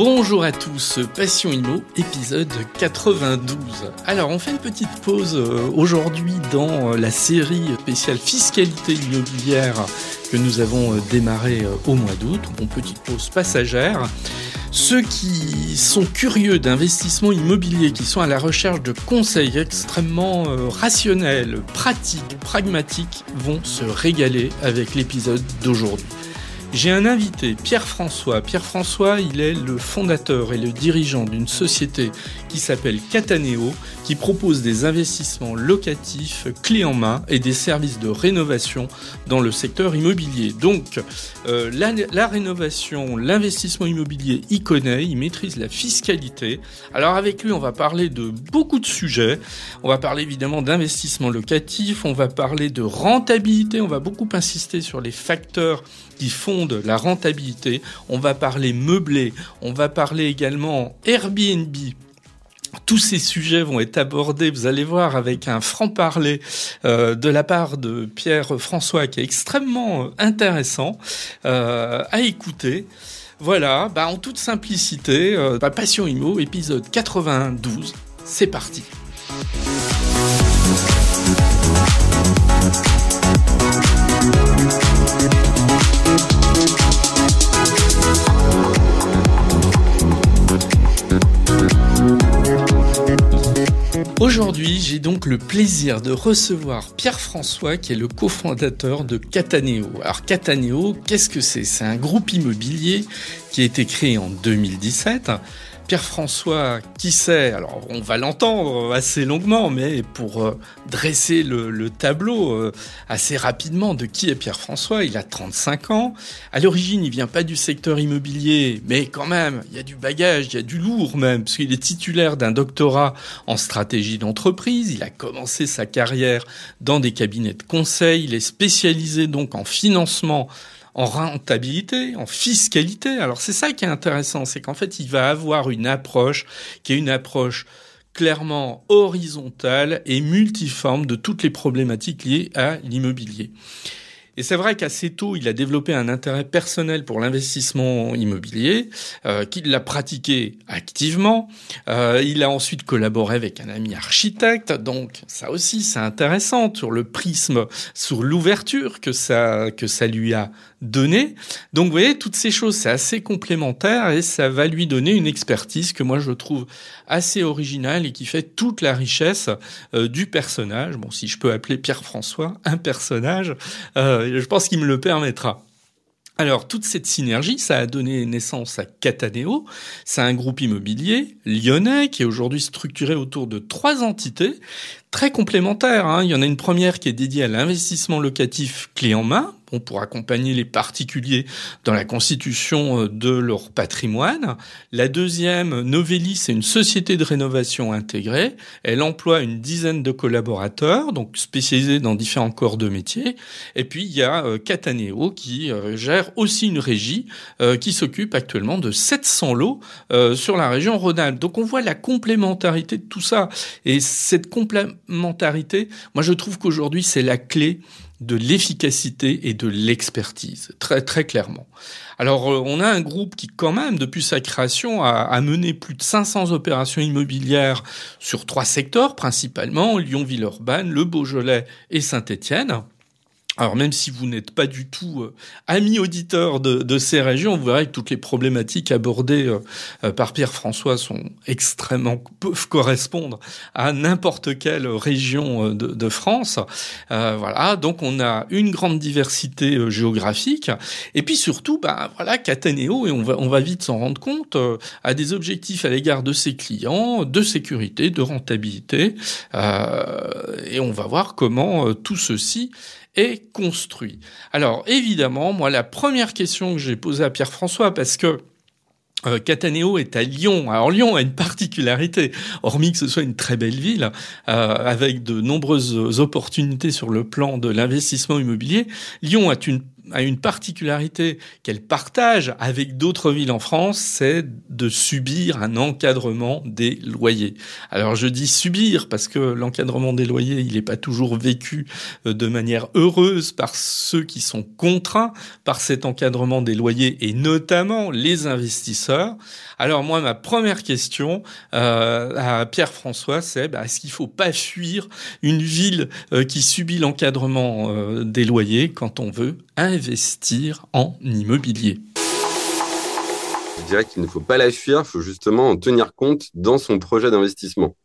Bonjour à tous, Passion Immo, épisode 92. Alors, on fait une petite pause aujourd'hui dans la série spéciale fiscalité immobilière que nous avons démarré au mois d'août. Bon, petite pause passagère. Ceux qui sont curieux d'investissement immobilier, qui sont à la recherche de conseils extrêmement rationnels, pratiques, pragmatiques, vont se régaler avec l'épisode d'aujourd'hui. J'ai un invité, Pierre-François. Pierre-François, il est le fondateur et le dirigeant d'une société qui s'appelle Cataneo, qui propose des investissements locatifs clés en main et des services de rénovation dans le secteur immobilier. Donc, la rénovation, l'investissement immobilier, il connaît, il maîtrise la fiscalité. Alors avec lui, on va parler de beaucoup de sujets. On va parler évidemment d'investissement locatif, on va parler de rentabilité, on va beaucoup insister sur les facteurs qui fondent la rentabilité. On va parler meublé, on va parler également Airbnb. Tous ces sujets vont être abordés, vous allez voir, avec un franc-parler de la part de Pierre-François qui est extrêmement intéressant à écouter. Voilà, en toute simplicité, Passion Immo, épisode 92, c'est parti. Aujourd'hui, j'ai donc le plaisir de recevoir Pierre-François, qui est le cofondateur de Cataneo. Alors Cataneo, qu'est-ce que c'est ? C'est un groupe immobilier qui a été créé en 2017. Pierre-François, qui c'est ? Alors, on va l'entendre assez longuement, mais pour dresser le tableau assez rapidement de qui est Pierre-François, il a 35 ans. À l'origine, il vient pas du secteur immobilier, mais quand même, il y a du bagage, il y a du lourd même, parce qu'il est titulaire d'un doctorat en stratégie d'entreprise. Il a commencé sa carrière dans des cabinets de conseil. Il est spécialisé donc en financement, en rentabilité, en fiscalité. Alors c'est ça qui est intéressant, c'est qu'en fait il va avoir une approche qui est une approche clairement horizontale et multiforme de toutes les problématiques liées à l'immobilier. Et c'est vrai qu'assez tôt, il a développé un intérêt personnel pour l'investissement immobilier, qu'il l'a pratiqué activement. Il a ensuite collaboré avec un ami architecte, donc ça aussi c'est intéressant sur le prisme, sur l'ouverture que ça lui a donné. Donc vous voyez, toutes ces choses, c'est assez complémentaire et ça va lui donner une expertise que moi je trouve assez originale et qui fait toute la richesse du personnage. Bon, si je peux appeler Pierre-François un personnage, je pense qu'il me le permettra. Alors, toute cette synergie, ça a donné naissance à Cataneo. C'est un groupe immobilier lyonnais qui est aujourd'hui structuré autour de 3 entités très complémentaires. Il y en a une première qui est dédiée à l'investissement locatif clé en main, pour accompagner les particuliers dans la constitution de leur patrimoine. La deuxième, Novelli, c'est une société de rénovation intégrée. Elle emploie une dizaine de collaborateurs, donc spécialisés dans différents corps de métier. Et puis, il y a Cataneo qui gère aussi une régie qui s'occupe actuellement de 700 lots sur la région Rhône-Alpes. Donc, on voit la complémentarité de tout ça. Et cette complémentarité, moi, je trouve qu'aujourd'hui, c'est la clé de l'efficacité et de l'expertise, très très clairement. Alors, on a un groupe qui, quand même, depuis sa création, a mené plus de 500 opérations immobilières sur 3 secteurs, principalement Lyon, Villeurbanne, le Beaujolais et Saint-Étienne. Alors même si vous n'êtes pas du tout ami auditeur de ces régions, vous verrez que toutes les problématiques abordées par Pierre-François sont peuvent correspondre à n'importe quelle région de France. Voilà, donc on a une grande diversité géographique et puis surtout, Cataneo, et on va vite s'en rendre compte, a des objectifs à l'égard de ses clients, de sécurité, de rentabilité, et on va voir comment tout ceci est construit. Alors, évidemment, moi, la première question que j'ai posée à Pierre-François, parce que Cataneo est à Lyon. Alors Lyon a une particularité, hormis que ce soit une très belle ville, avec de nombreuses opportunités sur le plan de l'investissement immobilier. Lyon a une a une particularité qu'elle partage avec d'autres villes en France, c'est de subir un encadrement des loyers. Alors je dis subir parce que l'encadrement des loyers, il n'est pas toujours vécu de manière heureuse par ceux qui sont contraints par cet encadrement des loyers et notamment les investisseurs. Alors moi, ma première question à Pierre-François, c'est est-ce qu'il faut pas fuir une ville qui subit l'encadrement des loyers quand on veut investir en immobilier? Je dirais qu'il ne faut pas la fuir, il faut justement en tenir compte dans son projet d'investissement.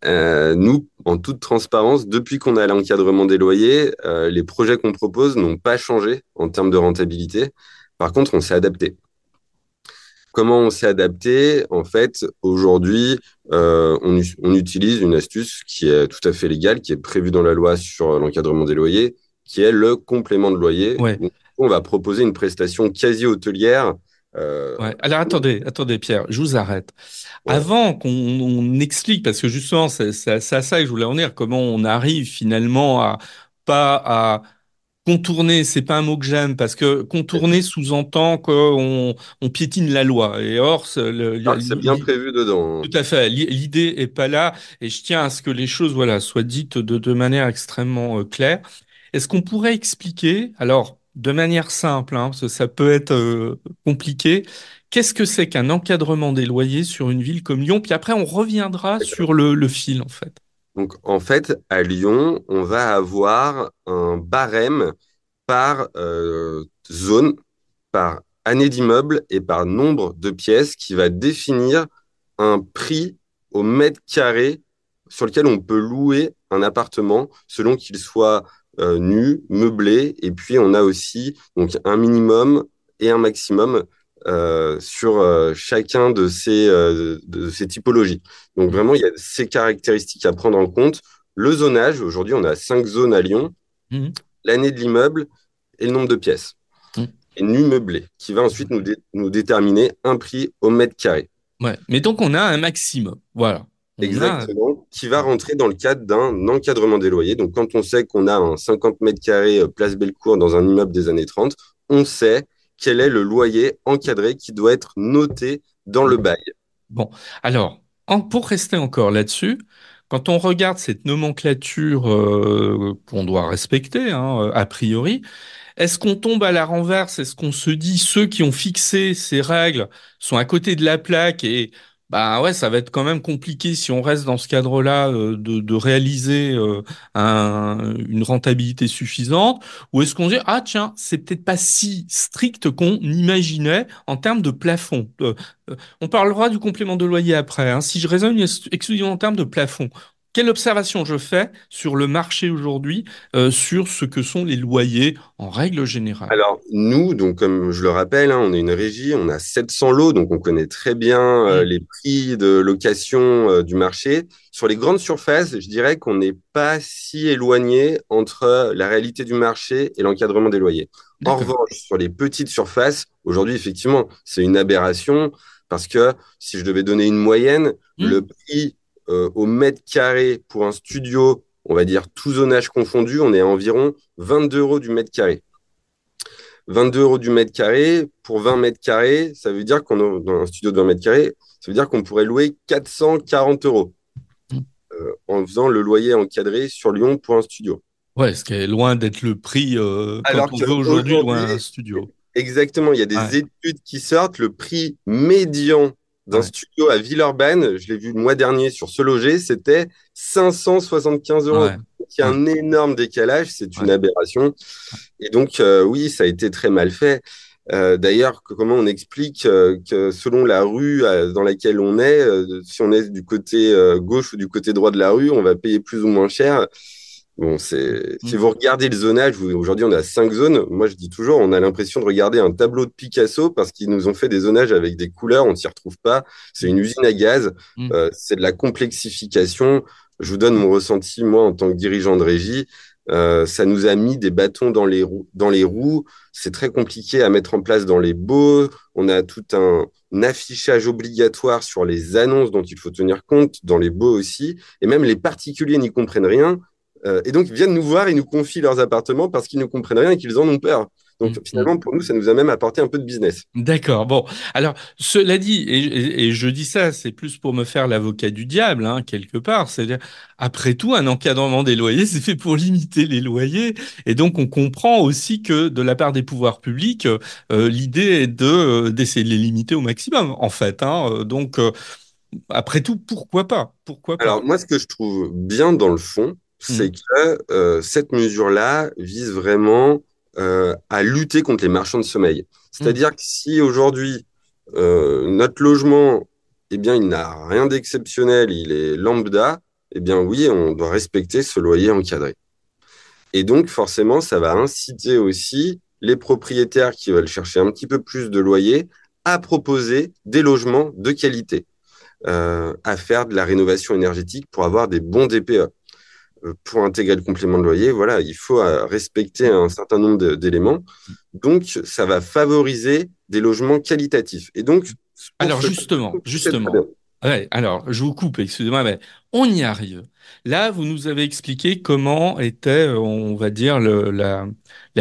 Nous, en toute transparence, depuis qu'on a l'encadrement des loyers, les projets qu'on propose n'ont pas changé en termes de rentabilité. Par contre, on s'est adapté. Comment on s'est adapté? En fait, aujourd'hui, on utilise une astuce qui est tout à fait légale, qui est prévue dans la loi sur l'encadrement des loyers, qui est le complément de loyer. Ouais. Donc, on va proposer une prestation quasi hôtelière. Ouais. Alors attendez Pierre, je vous arrête. Ouais, Avant qu'on explique, parce que justement c'est à ça que je voulais en dire, comment on arrive finalement à pas à contourner, c'est pas un mot que j'aime, parce que contourner sous-entend qu'on piétine la loi. Et or, alors que c'est bien prévu dedans. tout à fait, l'idée est pas là, et je tiens à ce que les choses, voilà, soient dites de manière extrêmement claire. Est-ce qu'on pourrait expliquer, alors, de manière simple, hein, parce que ça peut être compliqué, qu'est-ce que c'est qu'un encadrement des loyers sur une ville comme Lyon? Puis après, on reviendra sur le fil, en fait. Donc, en fait, à Lyon, on va avoir un barème par zone, par année d'immeuble et par nombre de pièces qui va définir un prix au mètre carré sur lequel on peut louer un appartement selon qu'il soit nu, meublé. Et puis, on a aussi donc, un minimum et un maximum sur chacun de ces typologies. Donc, vraiment, il y a ces caractéristiques à prendre en compte. Le zonage, aujourd'hui, on a 5 zones à Lyon, Mhm. l'année de l'immeuble et le nombre de pièces. Mhm. Et nu meublé, qui va ensuite nous déterminer un prix au mètre carré. Ouais. Mais donc, on a un maximum. Voilà. On a. Exactement, qui va rentrer dans le cadre d'un encadrement des loyers. Donc, quand on sait qu'on a un 50 mètres carrés place Bellecour dans un immeuble des années 30, on sait quel est le loyer encadré qui doit être noté dans le bail. Bon, alors, pour rester encore là-dessus, quand on regarde cette nomenclature qu'on doit respecter, hein, a priori, est-ce qu'on tombe à la renverse? Est-ce qu'on se dit ceux qui ont fixé ces règles sont à côté de la plaque et bah ouais, ça va être quand même compliqué si on reste dans ce cadre-là de réaliser une rentabilité suffisante? Ou est-ce qu'on dit ah tiens, c'est peut-être pas si strict qu'on imaginait en termes de plafond? On parlera du complément de loyer après, hein. Si je raisonne exclusivement en termes de plafond, quelle observation je fais sur le marché aujourd'hui, sur ce que sont les loyers en règle générale? Alors, nous, donc, comme je le rappelle, hein, on est une régie, on a 700 lots, donc on connaît très bien Mm. les prix de location du marché. Sur les grandes surfaces, je dirais qu'on n'est pas si éloigné entre la réalité du marché et l'encadrement des loyers. En D'accord. revanche, sur les petites surfaces, aujourd'hui, effectivement, c'est une aberration parce que si je devais donner une moyenne, le Mm. prix au mètre carré pour un studio, on va dire tout zonage confondu, on est à environ 22 euros du mètre carré. 22 euros du mètre carré, pour 20 mètres carrés, ça veut dire qu'on a dans un studio de 20 mètres carrés, ça veut dire qu'on pourrait louer 440 euros Mm. en faisant le loyer encadré sur Lyon pour un studio. Ouais, ce qui est loin d'être le prix quand Alors on veut aujourd'hui louer qu'aujourd'hui, un studio. exactement, il y a Ouais, des études qui sortent, le prix médian d'un ouais, studio à Villeurbanne, je l'ai vu le mois dernier sur Ce Loger, c'était 575 euros. ouais, Donc, il y a ouais, un énorme décalage, c'est une ouais. aberration. Et donc, oui, ça a été très mal fait. D'ailleurs, comment on explique que selon la rue dans laquelle on est, si on est du côté gauche ou du côté droit de la rue, on va payer plus ou moins cher. Bon, si Mm. vous regardez le zonage, aujourd'hui on a 5 zones. Moi, je dis toujours, on a l'impression de regarder un tableau de Picasso parce qu'ils nous ont fait des zonages avec des couleurs, on ne s'y retrouve pas. C'est Mm. une usine à gaz, Mm. c'est de la complexification. Je vous donne mon ressenti, moi, en tant que dirigeant de régie. Ça nous a mis des bâtons dans les roues. C'est très compliqué à mettre en place dans les baux. On a tout un affichage obligatoire sur les annonces dont il faut tenir compte, dans les baux aussi. Et même les particuliers n'y comprennent rien. Et donc, ils viennent nous voir et nous confient leurs appartements parce qu'ils ne comprennent rien et qu'ils en ont peur. Donc, Mm, mm. finalement, pour nous, ça nous a même apporté un peu de business. D'accord. Bon, alors cela dit, et je dis ça, c'est plus pour me faire l'avocat du diable, hein, quelque part. C'est-à-dire, après tout, un encadrement des loyers, c'est fait pour limiter les loyers, et donc on comprend aussi que de la part des pouvoirs publics, l'idée est d'essayer de les limiter au maximum, en fait. Hein. Après tout, pourquoi pas? Pourquoi pas? Alors, moi, ce que je trouve bien dans le fond, c'est Mm, que cette mesure-là vise vraiment à lutter contre les marchands de sommeil. mm. C'est-à-dire que si aujourd'hui, notre logement, eh bien, il n'a rien d'exceptionnel, il est lambda, eh bien oui, on doit respecter ce loyer encadré. Et donc, forcément, ça va inciter aussi les propriétaires qui veulent chercher un petit peu plus de loyer à proposer des logements de qualité, à faire de la rénovation énergétique pour avoir des bons DPE. Pour intégrer le complément de loyer, voilà, il faut respecter un certain nombre d'éléments. Donc, ça va favoriser des logements qualitatifs. Et donc, pour Alors cela, c'est très bien. justement, ouais, alors je vous coupe, excusez-moi, mais on y arrive. Là, vous nous avez expliqué comment était, on va dire, la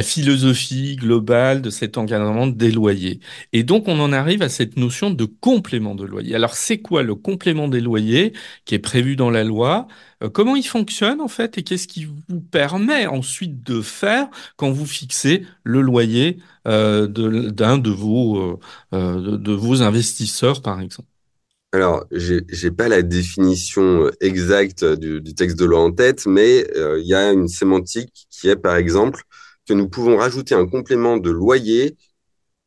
philosophie globale de cet encadrement des loyers. Et donc, on en arrive à cette notion de complément de loyer. Alors, c'est quoi le complément des loyers qui est prévu dans la loi? Comment il fonctionne, en fait, et qu'est-ce qui vous permet ensuite de faire quand vous fixez le loyer d'un de de vos investisseurs, par exemple. Alors, j'ai pas la définition exacte du texte de loi en tête, mais il y a une sémantique qui est, par exemple, que nous pouvons rajouter un complément de loyer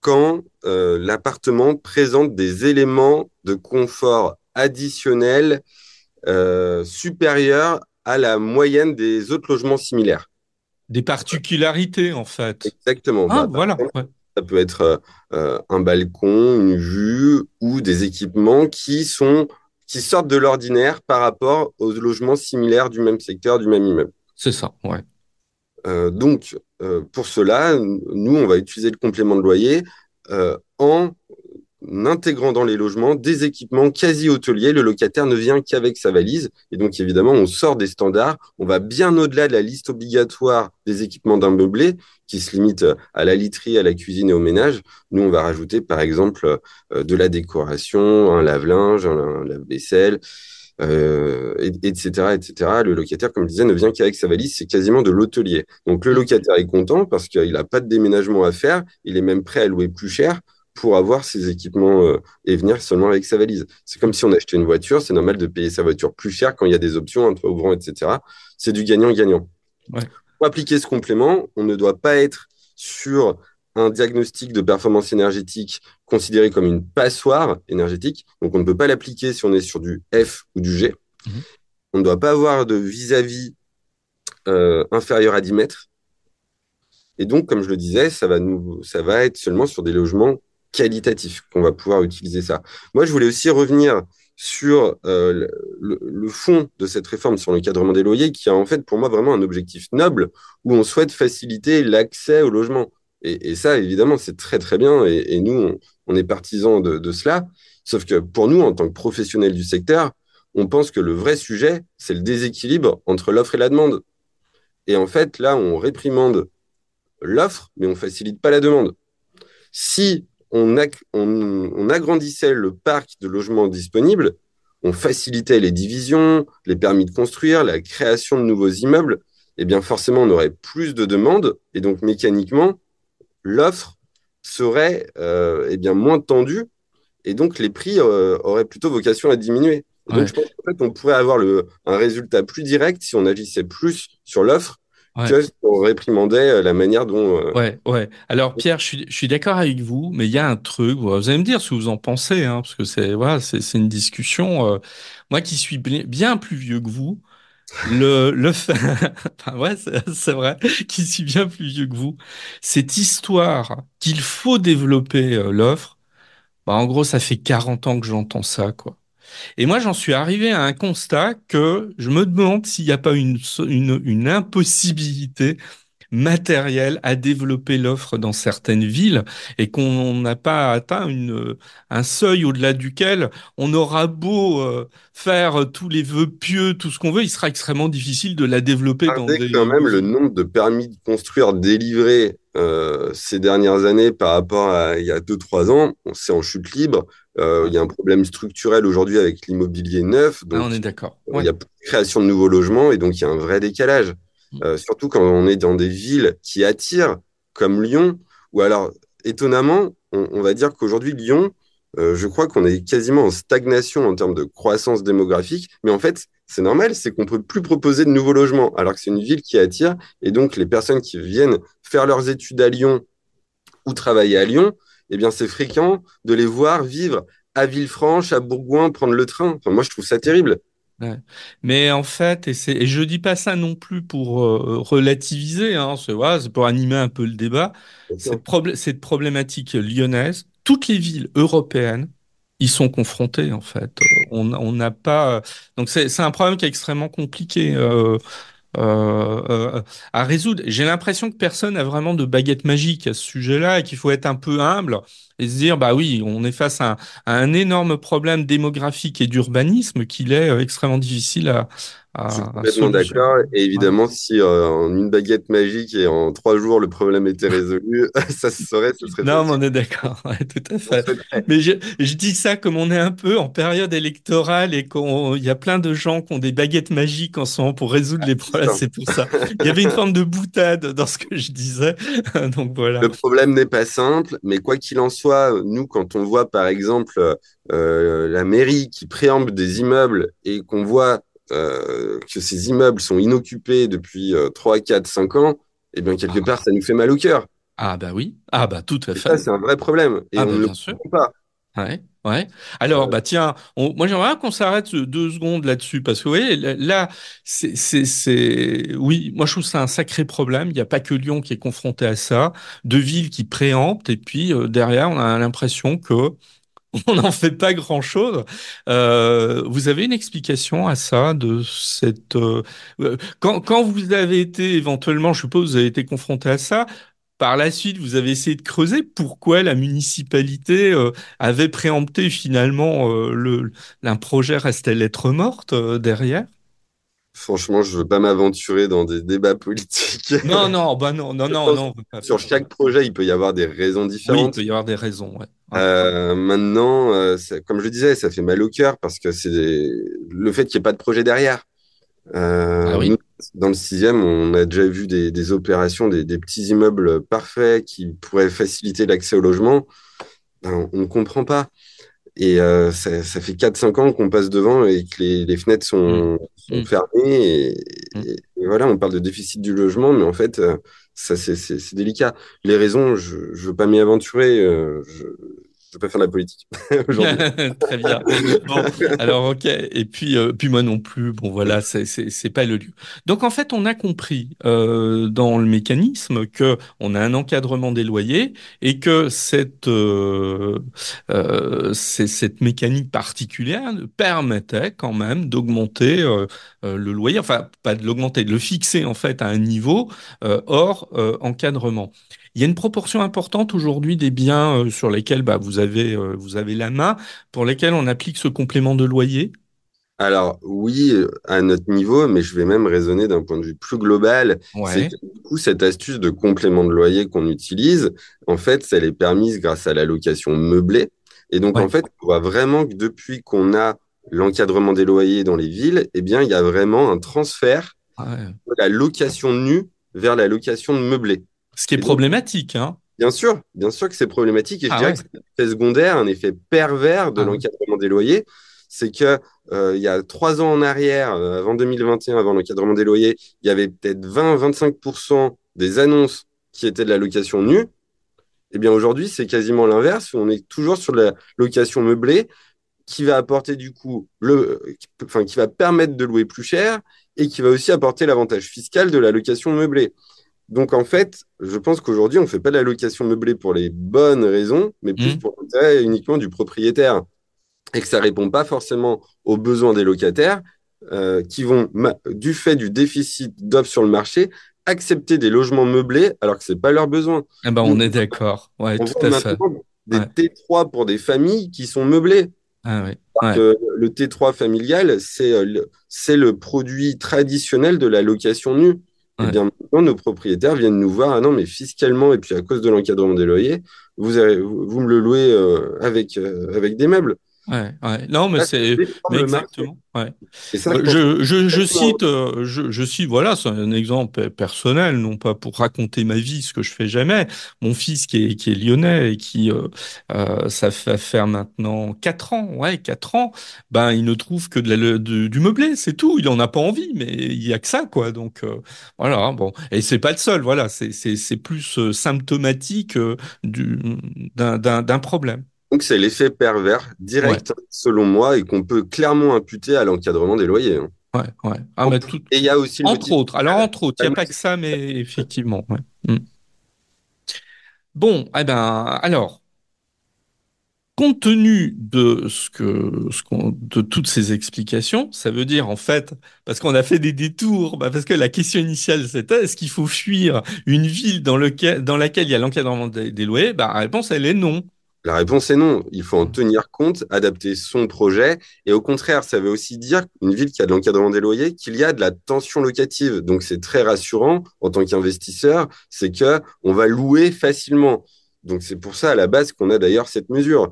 quand l'appartement présente des éléments de confort additionnels supérieurs à la moyenne des autres logements similaires. Des particularités, en fait. Exactement. Ah, Bah, par voilà. exemple, Ouais. ça peut être un balcon, une vue ou des équipements qui sortent de l'ordinaire par rapport aux logements similaires du même secteur, du même immeuble. C'est ça, ouais. Donc, pour cela, nous, on va utiliser le complément de loyer en intégrant dans les logements des équipements quasi hôteliers. Le locataire ne vient qu'avec sa valise. Et donc, évidemment, on sort des standards. On va bien au-delà de la liste obligatoire des équipements d'un meublé qui se limite à la literie, à la cuisine et au ménage. Nous, on va rajouter, par exemple, de la décoration, un lave-linge, un lave-vaisselle, etc., etc. Le locataire, comme je disais, ne vient qu'avec sa valise. C'est quasiment de l'hôtelier. Donc, le Mm. locataire est content parce qu'il n'a pas de déménagement à faire. Il est même prêt à louer plus cher pour avoir ses équipements et venir seulement avec sa valise. C'est comme si on achetait une voiture, c'est normal de payer sa voiture plus cher quand il y a des options, un toit ouvrant, etc. C'est du gagnant-gagnant. Ouais. Pour appliquer ce complément, on ne doit pas être sur un diagnostic de performance énergétique considéré comme une passoire énergétique. Donc, on ne peut pas l'appliquer si on est sur du F ou du G. Mhm. On ne doit pas avoir de vis-à-vis inférieur à 10 mètres. Et donc, comme je le disais, ça va être seulement sur des logements qualitatifs qu'on va pouvoir utiliser ça. Moi, je voulais aussi revenir sur le fond de cette réforme sur l'encadrement des loyers, qui a en fait pour moi vraiment un objectif noble, où on souhaite faciliter l'accès au logement. Et ça, évidemment, c'est très très bien, et nous, on est partisans de cela. Sauf que pour nous, en tant que professionnels du secteur, on pense que le vrai sujet, c'est le déséquilibre entre l'offre et la demande. Et en fait, là, on réprimande l'offre, mais on facilite pas la demande. Si on agrandissait le parc de logements disponibles, on facilitait les divisions, les permis de construire, la création de nouveaux immeubles, eh bien forcément on aurait plus de demandes et donc mécaniquement l'offre serait eh bien moins tendue et donc les prix auraient plutôt vocation à diminuer. Et donc Ouais. je pense qu'en fait on pourrait avoir un résultat plus direct si on agissait plus sur l'offre Ouais. que si on réprimandait la manière dont Ouais, ouais. Alors Pierre, je suis d'accord avec vous, mais il y a un truc. Vous allez me dire ce que vous en pensez, hein, parce que c'est voilà, c'est une discussion. Moi qui suis bien plus vieux que vous, le fait, enfin, ouais, c'est vrai, qui suis bien plus vieux que vous, cette histoire qu'il faut développer l'offre. Bah, en gros, ça fait 40 ans que j'entends ça, quoi. Et moi, j'en suis arrivé à un constat que je me demande s'il n'y a pas une impossibilité matériels à développer l'offre dans certaines villes et qu'on n'a pas atteint un seuil au-delà duquel on aura beau faire tous les vœux pieux, tout ce qu'on veut, il sera extrêmement difficile de la développer dans Regardez quand des même le villes. nombre de permis de construire délivrés ces dernières années par rapport à il y a 2, 3 ans. C'est en chute libre. Ouais. Il y a un problème structurel aujourd'hui avec l'immobilier neuf. Ah, on est Donc, d'accord. il Ouais. y a plus de création de nouveaux logements et donc il y a un vrai décalage. Surtout quand on est dans des villes qui attirent, comme Lyon, ou alors, étonnamment, on va dire qu'aujourd'hui, Lyon, je crois qu'on est quasiment en stagnation en termes de croissance démographique, mais en fait, c'est normal, c'est qu'on peut plus proposer de nouveaux logements, alors que c'est une ville qui attire, et donc les personnes qui viennent faire leurs études à Lyon ou travailler à Lyon, eh bien, c'est fréquent de les voir vivre à Villefranche, à Bourgoin, prendre le train. Enfin, moi, je trouve ça terrible. Ouais. Mais en fait, et je dis pas ça non plus pour relativiser, hein, voilà, c'est pour animer un peu le débat. Bien sûr. Cette problématique lyonnaise, toutes les villes européennes y sont confrontées en fait. On n'a pas, donc c'est un problème qui est extrêmement compliqué. À résoudre. J'ai l'impression que personne n'a vraiment de baguette magique à ce sujet-là et qu'il faut être un peu humble et se dire, bah oui, on est face à un énorme problème démographique et d'urbanisme qu'il est extrêmement difficile Je suis à complètement solutionner. d'accord. Et Ouais. évidemment, si en une baguette magique et en 3 jours, le problème était résolu, ça se saurait, ce serait Non, mais facile. on est d'accord, ouais, tout à On fait. souhaiterait. Mais je dis ça comme on est un peu en période électorale et qu'il y a plein de gens qui ont des baguettes magiques en ce moment pour résoudre les C'est problèmes, ça. c'est pour ça. Il y avait une forme de boutade dans ce que je disais, donc voilà. Le problème n'est pas simple, mais quoi qu'il en soit, nous, quand on voit par exemple la mairie qui préempte des immeubles et qu'on voit que ces immeubles sont inoccupés depuis 3, 4, 5 ans, eh bien, quelque part, ça nous fait mal au cœur. Ah bah oui, ah bah tout à Et ça, fait. c'est un vrai problème. Et Ah on bah ne le bien sûr. comprend pas. Ouais, ouais. Alors bah tiens, moi j'aimerais qu'on s'arrête 2 secondes là-dessus parce que vous voyez là, oui, moi je trouve ça un sacré problème. Il n'y a pas que Lyon qui est confronté à ça, deux villes qui préemptent et puis derrière on a l'impression que on n'en fait pas grand-chose. Vous avez une explication à ça de cette quand vous avez été éventuellement, je suppose, vous avez été confronté à ça. Par la suite, vous avez essayé de creuser pourquoi la municipalité avait préempté finalement un projet restait lettre morte derrière. Franchement, je veux pas m'aventurer dans des débats politiques. Non, non, bah non, non, Je non, pense non, que on peut pas sur faire ça. chaque projet, il peut y avoir des raisons Oui, il différentes. peut y avoir des raisons, ouais. Ouais. Maintenant, comme je le disais, ça fait mal au cœur parce que le fait qu'il n'y ait pas de projet derrière. Ah Nous, oui. dans le sixième, on a déjà vu des opérations, des petits immeubles parfaits qui pourraient faciliter l'accès au logement. Ben, on ne comprend pas. Et ça fait 4, 5 ans qu'on passe devant et que les fenêtres Mm, sont mm, fermées. mm. Et voilà, on parle de déficit du logement, mais en fait, ça, c'est délicat. Les raisons, je ne veux pas m'y aventurer. Je ne veux pas faire de la politique aujourd'hui. Très bien. Bon, alors ok. Et puis moi non plus. Bon voilà, c'est pas le lieu. Donc en fait, on a compris dans le mécanisme que on a un encadrement des loyers et que cette mécanique particulière permettait quand même d'augmenter le loyer. Enfin, pas de l'augmenter, de le fixer en fait à un niveau hors encadrement. Il y a une proportion importante aujourd'hui des biens sur lesquels bah, vous avez la main, pour lesquels on applique ce complément de loyer. Alors oui, à notre niveau, mais je vais même raisonner d'un point de vue plus global, c'est Ouais, que du coup, cette astuce de complément de loyer qu'on utilise, en fait, elle est permise grâce à la location meublée. Et donc, en ouais, fait, on voit vraiment que depuis qu'on a l'encadrement des loyers dans les villes, eh bien, il y a vraiment un transfert ouais. de la location nue vers la location meublée. Ce qui est Et donc, problématique, hein. bien sûr que c'est problématique et je Ah dirais que ouais, c'est un effet secondaire, un effet pervers de ah ouais. l'encadrement des loyers. C'est que il y a 3 ans en arrière, avant 2021, avant l'encadrement des loyers, il y avait peut-être 20-25% des annonces qui étaient de la location nue. Eh bien aujourd'hui, c'est quasiment l'inverse. On est toujours sur la location meublée qui va apporter du coup enfin, qui va permettre de louer plus cher et qui va aussi apporter l'avantage fiscal de la location meublée. Donc en fait, je pense qu'aujourd'hui, on ne fait pas de la location meublée pour les bonnes raisons, mais plus Hmm. pour l'intérêt uniquement du propriétaire. Et que ça ne répond pas forcément aux besoins des locataires qui vont, du fait du déficit d'offres sur le marché, accepter des logements meublés alors que c'est pas leur besoin. Eh ben, Nous, on est d'accord. Ouais, on tout voit à fait. maintenant des Ouais. T3 pour des familles qui sont meublées. Ah ouais. Alors Ouais. que le T3 familial, c'est le produit traditionnel de la location nue. Eh Ouais. bien, maintenant, nos propriétaires viennent nous voir, ah non, mais fiscalement, et puis à cause de l'encadrement des loyers, vous me le louez avec des meubles. Ouais, ouais. Non, Là, ça déforme mais le marché. exactement. Ouais. Et ça, je pense que Je cite, voilà, c'est un exemple personnel, non pas pour raconter ma vie, ce que je fais jamais. Mon fils qui est lyonnais et ça va faire maintenant 4 ans, ouais, 4 ans, ben, il ne trouve que du meublé, c'est tout. Il en a pas envie, mais il y a que ça, quoi. Donc, voilà, bon. Et c'est pas le seul, voilà. C'est plus symptomatique, d'un problème. donc, c'est l'effet pervers Ouais. direct, selon moi, et qu'on peut clairement imputer à l'encadrement des loyers, hein. Ouais, ouais. Ah, mais tout, Et il y a aussi le entre motif autres. Alors, fiscal. entre autres, il n'y a pas que ça, mais effectivement. Ouais. Mm. Bon, eh ben, alors, compte tenu de de toutes ces explications, ça veut dire, en fait, parce qu'on a fait des détours, bah, parce que la question initiale, c'était, est-ce qu'il faut fuir une ville dans laquelle il y a l'encadrement des loyers? Bah, la réponse, elle est non. La réponse est non. Il faut en tenir compte, adapter son projet. Et au contraire, ça veut aussi dire une ville qui a de l'encadrement des loyers, qu'il y a de la tension locative. Donc, c'est très rassurant en tant qu'investisseur, c'est que on va louer facilement. Donc, c'est pour ça, à la base, qu'on a d'ailleurs cette mesure.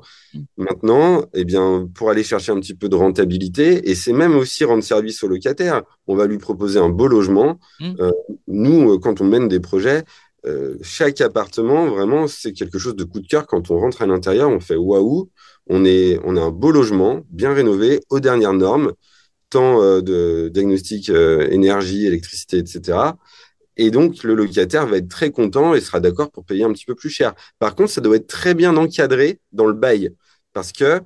Maintenant, eh bien, pour aller chercher un petit peu de rentabilité, et c'est même aussi rendre service au locataire, on va lui proposer un beau logement. Mm. Euh, Nous, quand on mène des projets, chaque appartement, vraiment, c'est quelque chose de coup de cœur. Quand on rentre à l'intérieur, on fait waouh, on a un beau logement, bien rénové, aux dernières normes, tant de diagnostic énergie, électricité, etc. Et donc, le locataire va être très content et sera d'accord pour payer un petit peu plus cher. Par contre, ça doit être très bien encadré dans le bail parce que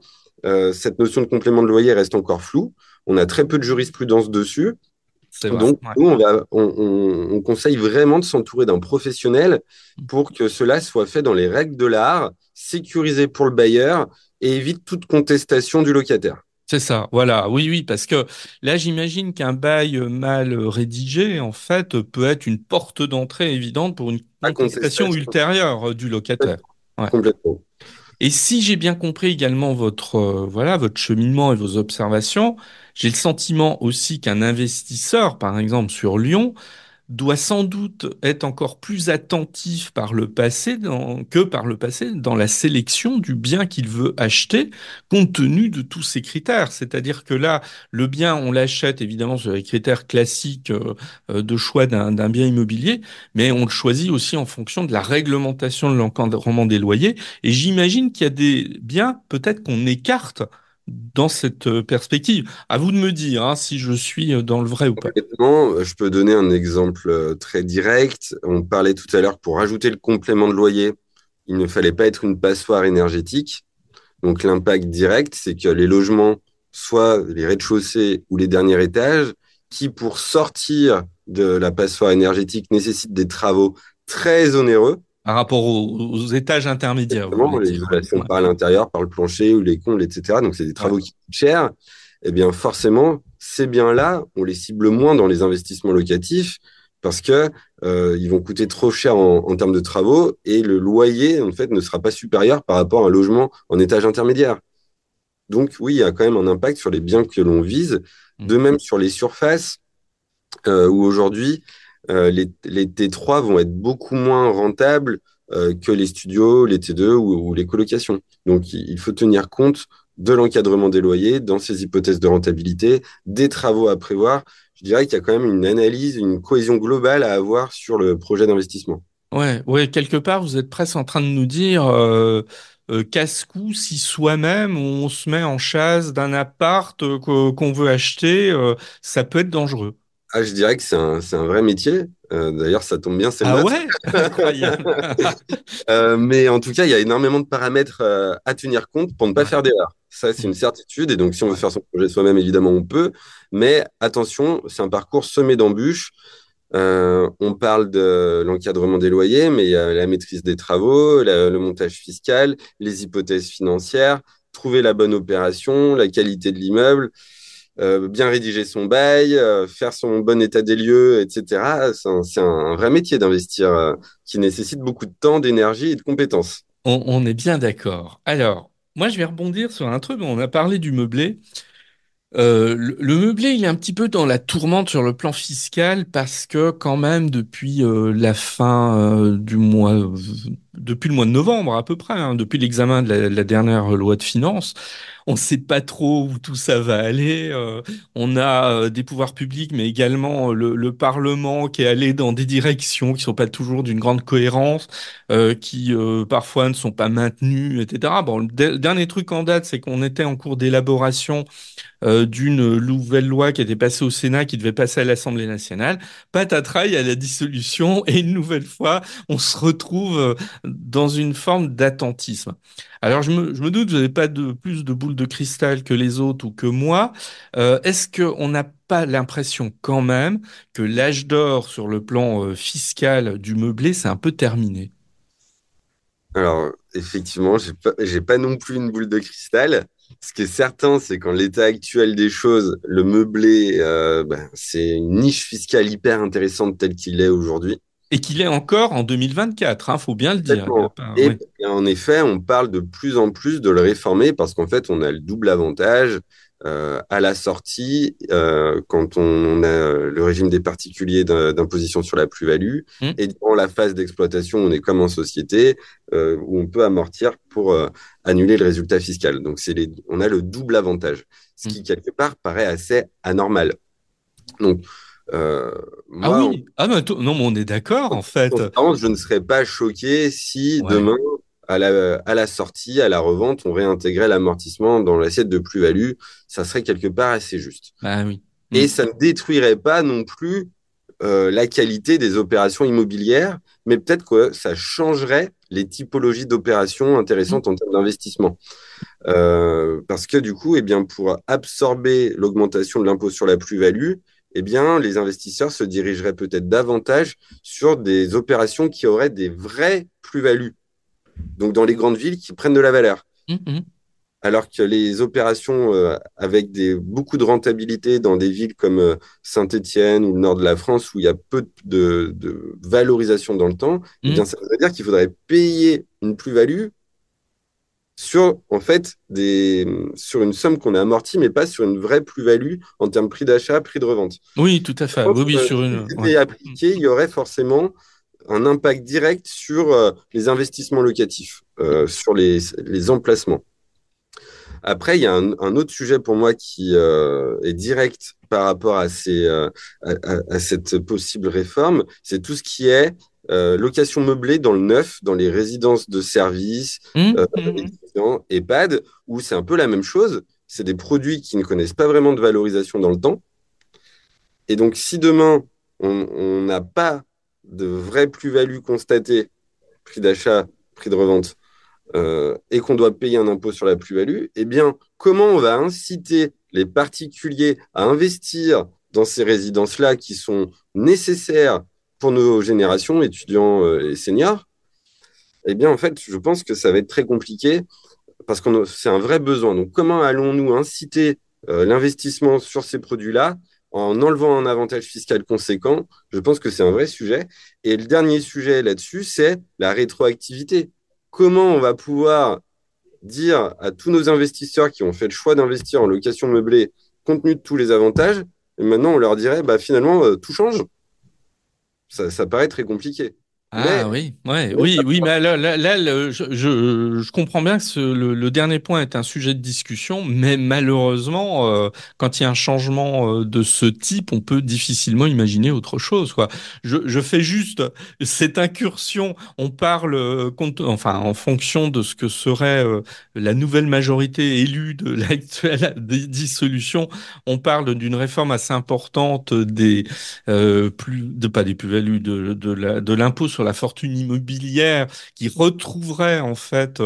cette notion de complément de loyer reste encore floue. On a très peu de jurisprudence dessus. C'est vrai. Donc, Ouais. nous, on conseille vraiment de s'entourer d'un professionnel pour que cela soit fait dans les règles de l'art, sécurisé pour le bailleur et évite toute contestation du locataire. C'est ça, voilà, oui, oui, parce que là, j'imagine qu'un bail mal rédigé, en fait, peut être une porte d'entrée évidente pour une Pas contestation contestation, ultérieure du locataire. Ouais. complètement. Et si j'ai bien compris également voilà, votre cheminement et vos observations, j'ai le sentiment aussi qu'un investisseur, par exemple sur Lyon, doit sans doute être encore plus attentif que par le passé dans la sélection du bien qu'il veut acheter, compte tenu de tous ces critères. C'est-à-dire que là, le bien, on l'achète évidemment sur les critères classiques de choix d'un bien immobilier, mais on le choisit aussi en fonction de la réglementation de l'encadrement des loyers. Et j'imagine qu'il y a des biens peut-être qu'on écarte dans cette perspective. À vous de me dire hein, si je suis dans le vrai ou pas. Complètement. Je peux donner un exemple très direct. On parlait tout à l'heure pour ajouter le complément de loyer, il ne fallait pas être une passoire énergétique. Donc l'impact direct, c'est que les logements, soit les rez-de-chaussée ou les derniers étages, qui pour sortir de la passoire énergétique nécessitent des travaux très onéreux. Par rapport aux étages intermédiaires, vous voulez Exactement, dire. l'isolation Ouais. par l'intérieur, par le plancher ou les combles, etc. Donc, c'est des Ouais. travaux qui coûtent cher. Eh bien, forcément, ces biens-là, on les cible moins dans les investissements locatifs parce que ils vont coûter trop cher en termes de travaux et le loyer, en fait, ne sera pas supérieur par rapport à un logement en étage intermédiaire. Donc, oui, il y a quand même un impact sur les biens que l'on vise. Mm. De même sur les surfaces, où aujourd'hui, les T3 vont être beaucoup moins rentables que les studios, les T2 ou les colocations. Donc, il faut tenir compte de l'encadrement des loyers dans ces hypothèses de rentabilité, des travaux à prévoir. Je dirais qu'il y a quand même une analyse, une cohésion globale à avoir sur le projet d'investissement. Ouais, ouais, quelque part, vous êtes presque en train de nous dire casse-cou si soi-même on se met en chasse d'un appart qu'on veut acheter, ça peut être dangereux. Ah, je dirais que c'est un vrai métier. D'ailleurs, ça tombe bien, c'est le Ah nôtre. ouais? Incroyable. Mais en tout cas, il y a énormément de paramètres à tenir compte pour ne pas Ouais. faire d'erreur. Ça, c'est une Mm. certitude. Et donc, si on veut Ouais. faire son projet soi-même, évidemment, on peut. Mais attention, c'est un parcours semé d'embûches. On parle de l'encadrement des loyers, mais il y a la maîtrise des travaux, le montage fiscal, les hypothèses financières, trouver la bonne opération, la qualité de l'immeuble. bien rédiger son bail, faire son bon état des lieux, etc. C'est un vrai métier d'investir qui nécessite beaucoup de temps, d'énergie et de compétences. On est bien d'accord. Alors, moi, je vais rebondir sur un truc. On a parlé du meublé. Le meublé, il est un petit peu dans la tourmente sur le plan fiscal parce que quand même depuis la fin du mois, depuis le mois de novembre à peu près, hein, depuis l'examen de la dernière loi de finances, on ne sait pas trop où tout ça va aller. On a des pouvoirs publics, mais également le Parlement qui est allé dans des directions qui sont pas toujours d'une grande cohérence, qui parfois ne sont pas maintenues, etc. Bon, le dernier truc en date, c'est qu'on était en cours d'élaboration d'une nouvelle loi qui était passée au Sénat, qui devait passer à l'Assemblée nationale. Patatras, il y a la dissolution et une nouvelle fois, on se retrouve dans une forme d'attentisme. Alors, je me doute, vous n'avez pas plus de boules de cristal que les autres ou que moi. Est-ce qu'on n'a pas l'impression quand même que l'âge d'or sur le plan fiscal du meublé, c'est un peu terminé? Alors, effectivement, j'ai pas non plus une boule de cristal. Ce qui est certain, c'est qu'en l'état actuel des choses, le meublé, c'est une niche fiscale hyper intéressante telle qu'il est aujourd'hui. Et qu'il est encore en 2024, hein, faut bien le dire. Il y a Complètement. pas, Et, ouais. et en effet, on parle de plus en plus de le réformer parce qu'en fait, on a le double avantage à la sortie, quand on a le régime des particuliers d'imposition sur la plus-value, Hmm, et dans la phase d'exploitation, on est comme en société, où on peut amortir pour annuler le résultat fiscal. Donc, on a le double avantage, ce hmm. qui, quelque part, paraît assez anormal. Donc, euh, Ah moi, oui, ah bah, non, mais on est d'accord en en toute fait. transparence, je ne serais pas choqué si Ouais, demain, à la sortie, à la revente, on réintégrait l'amortissement dans l'assiette de plus-value. Ça serait quelque part assez juste. bah oui. Hmm, Et ça ne détruirait pas non plus la qualité des opérations immobilières, mais peut-être que ça changerait les typologies d'opérations hmm, intéressantes en termes d'investissement. Parce que du coup, eh bien, pour absorber l'augmentation de l'impôt sur la plus-value, eh bien, les investisseurs se dirigeraient peut-être davantage sur des opérations qui auraient des vraies plus-values, donc dans les grandes villes qui prennent de la valeur. hmm, hmm. Alors que les opérations avec beaucoup de rentabilité dans des villes comme Saint-Étienne ou le nord de la France, où il y a peu de valorisation dans le temps, eh Hmm. bien, ça veut dire qu'il faudrait payer une plus-value sur, en fait, sur une somme qu'on a amortie, mais pas sur une vraie plus-value en termes prix d'achat, prix de revente. Oui, tout à fait. Oui, Donc, oui, sur si une. Ouais. c'était appliqué, il y aurait forcément un impact direct sur les investissements locatifs, sur les emplacements. Après, il y a un autre sujet pour moi qui est direct par rapport à cette possible réforme, c'est tout ce qui est location meublée dans le neuf, dans les résidences de services, Hmm, euh, hmm, hmm. étudiants, EHPAD, où c'est un peu la même chose. C'est des produits qui ne connaissent pas vraiment de valorisation dans le temps. Et donc, si demain, on n'a pas de vraie plus-value constatée, prix d'achat, prix de revente, et qu'on doit payer un impôt sur la plus-value, eh bien, comment on va inciter les particuliers à investir dans ces résidences-là qui sont nécessaires pour nos générations, étudiants et seniors? Eh bien, en fait, je pense que ça va être très compliqué parce que c'est un vrai besoin. Donc, comment allons-nous inciter l'investissement sur ces produits-là en enlevant un avantage fiscal conséquent? Je pense que c'est un vrai sujet. Et le dernier sujet là-dessus, c'est la rétroactivité. Comment on va pouvoir dire à tous nos investisseurs qui ont fait le choix d'investir en location meublée, compte tenu de tous les avantages, et maintenant on leur dirait, bah, finalement, tout change. Ça paraît très compliqué. Ah Mais, oui, ouais, mais oui, ça- oui, mais là, je comprends bien que le dernier point est un sujet de discussion, mais malheureusement, quand il y a un changement de ce type, on peut difficilement imaginer autre chose, quoi. Je fais juste cette incursion, on parle enfin, en fonction de ce que serait la nouvelle majorité élue de l'actuelle dissolution, on parle d'une réforme assez importante des pas des plus-values, de l'impôt sur sur la fortune immobilière qui retrouverait en fait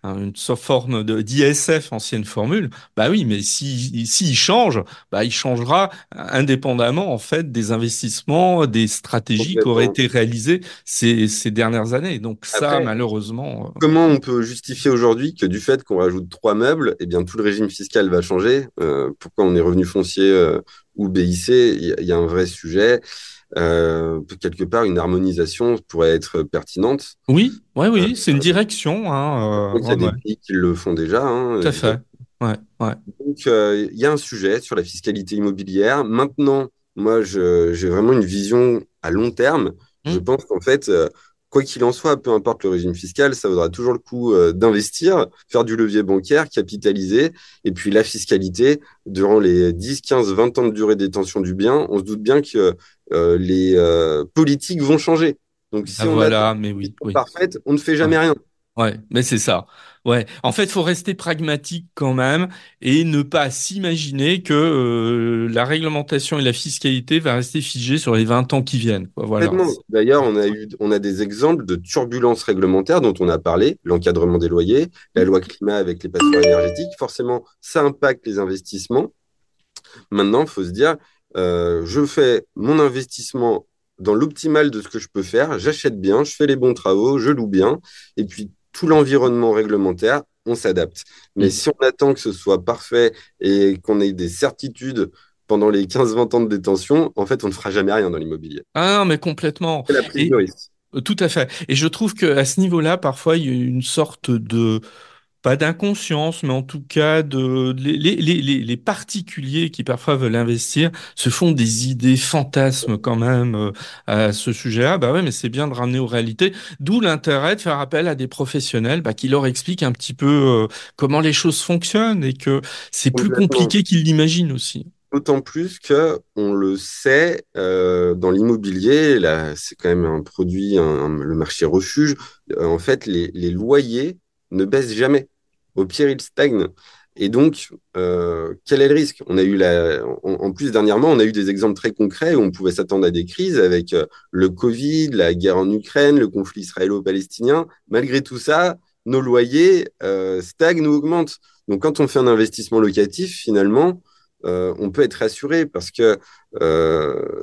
une forme de d'ISF, ancienne formule, bah oui, mais s'il change, bah il changera indépendamment en fait des investissements, des stratégies qui auraient Complètement. été réalisées ces dernières années. Donc ça, Après, malheureusement, comment on peut justifier aujourd'hui que du fait qu'on rajoute trois meubles, eh bien tout le régime fiscal va changer? Pourquoi on est revenu foncier ou BIC? Il y a un vrai sujet. Quelque part, une harmonisation pourrait être pertinente. oui, ouais, Euh, oui, c'est une direction, hein, il y a ouais, des ouais, pays qui le font déjà, hein, tout à évidemment. fait, ouais, ouais. Donc, il y a un sujet sur la fiscalité immobilière. Maintenant, moi, j'ai vraiment une vision à long terme. Je Hmm. pense qu'en fait, quoi qu'il en soit, peu importe le régime fiscal, ça vaudra toujours le coup d'investir, faire du levier bancaire, capitaliser. Et puis la fiscalité, durant les 10, 15, 20 ans de durée de détention du bien, on se doute bien que les politiques vont changer. Donc, Ben si on attend voilà, mais une oui, vision oui. parfaite, on ne fait Ouais. jamais rien. Ouais, mais c'est ça. Ouais. En fait, il faut rester pragmatique quand même et ne pas s'imaginer que la réglementation et la fiscalité va rester figée sur les 20 ans qui viennent, quoi. Voilà. Complètement. D'ailleurs, on a des exemples de turbulences réglementaires dont on a parlé, l'encadrement des loyers, la loi climat avec les passoires énergétiques. Forcément, ça impacte les investissements. Maintenant, il faut se dire, je fais mon investissement dans l'optimal de ce que je peux faire, j'achète bien, je fais les bons travaux, je loue bien, et puis tout l'environnement réglementaire, on s'adapte. Mais Mm. si on attend que ce soit parfait et qu'on ait des certitudes pendant les 15-20 ans de détention, en fait, on ne fera jamais rien dans l'immobilier. Ah non, mais complètement. C'est la prise de Et risque. tout à fait. Et je trouve que à ce niveau-là, parfois, il y a une sorte de pas d'inconscience, mais en tout cas les particuliers qui parfois veulent investir se font des idées fantasmes quand même à ce sujet-là. Bah ouais, mais c'est bien de ramener aux réalités. D'où l'intérêt de faire appel à des professionnels qui leur expliquent un petit peu comment les choses fonctionnent et que c'est plus Complètement. compliqué qu'ils l'imaginent aussi. D'autant plus que on le sait dans l'immobilier, là, c'est quand même un produit, le marché refuge. En fait, les loyers ne baissent jamais. Au pire, ils stagnent. Et donc, quel est le risque? En plus, dernièrement, on a eu des exemples très concrets où on pouvait s'attendre à des crises avec le Covid, la guerre en Ukraine, le conflit israélo-palestinien. Malgré tout ça, nos loyers stagnent ou augmentent. Donc, quand on fait un investissement locatif, finalement, on peut être rassuré parce que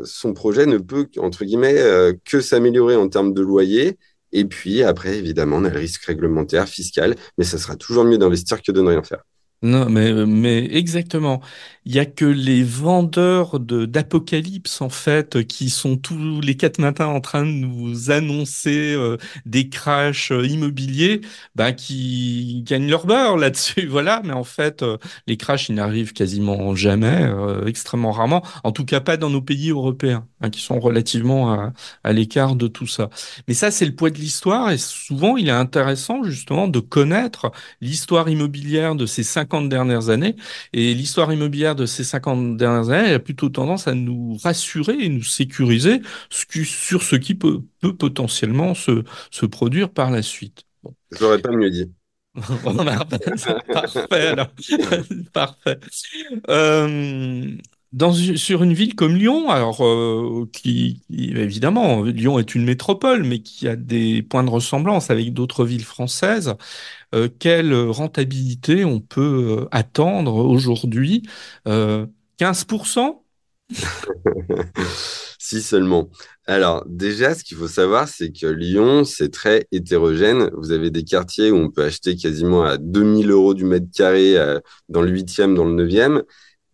son projet ne peut, entre guillemets, que s'améliorer en termes de loyer. Et puis après, évidemment, on a le risque réglementaire, fiscal, mais ça sera toujours mieux d'investir que de ne rien faire. Non, mais exactement. Il y a que les vendeurs d'apocalypse, en fait, qui sont tous les 4 matins en train de nous annoncer des crashs immobiliers, qui gagnent leur beurre là-dessus. Voilà. Mais en fait, les crashs, ils n'arrivent quasiment jamais, extrêmement rarement. En tout cas, pas dans nos pays européens, qui sont relativement à l'écart de tout ça. Mais ça, c'est le poids de l'histoire. Et souvent, il est intéressant, justement, de connaître l'histoire immobilière de ces 50 dernières années. Et l'histoire immobilière de ces 50 dernières années, elle a plutôt tendance à nous rassurer et nous sécuriser sur ce qui peut potentiellement se produire par la suite. Bon. Je l'aurais pas mieux dit. Voilà, c'est parfait alors. Parfait. Euh, sur une ville comme Lyon, alors évidemment, Lyon est une métropole, mais qui a des points de ressemblance avec d'autres villes françaises. Quelle rentabilité on peut attendre aujourd'hui? Euh, 15%? Si seulement. Alors, déjà, ce qu'il faut savoir, c'est que Lyon, c'est très hétérogène. Vous avez des quartiers où on peut acheter quasiment à 2 000 € du mètre carré dans le huitième, dans le neuvième,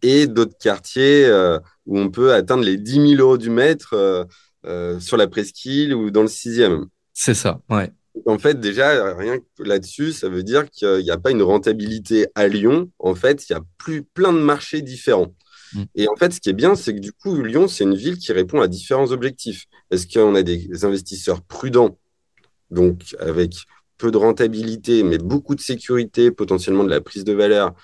et d'autres quartiers où on peut atteindre les 10 000 € du mètre sur la presqu'île ou dans le sixième. C'est ça, ouais. En fait, déjà, rien que là-dessus, ça veut dire qu'il n'y a pas une rentabilité à Lyon. En fait, il y a plein de marchés différents. Mm. Et en fait, ce qui est bien, c'est que du coup, Lyon, c'est une ville qui répond à différents objectifs. Est-ce qu'on a des investisseurs prudents, donc avec peu de rentabilité, mais beaucoup de sécurité, potentiellement de la prise de valeur?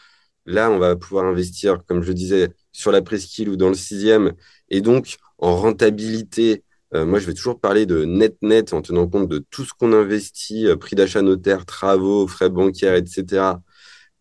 Là, on va pouvoir investir, comme je disais, sur la presqu'île ou dans le sixième, et donc en rentabilité. Moi, je vais toujours parler de net-net en tenant compte de tout ce qu'on investit, prix d'achat notaire, travaux, frais bancaires, etc.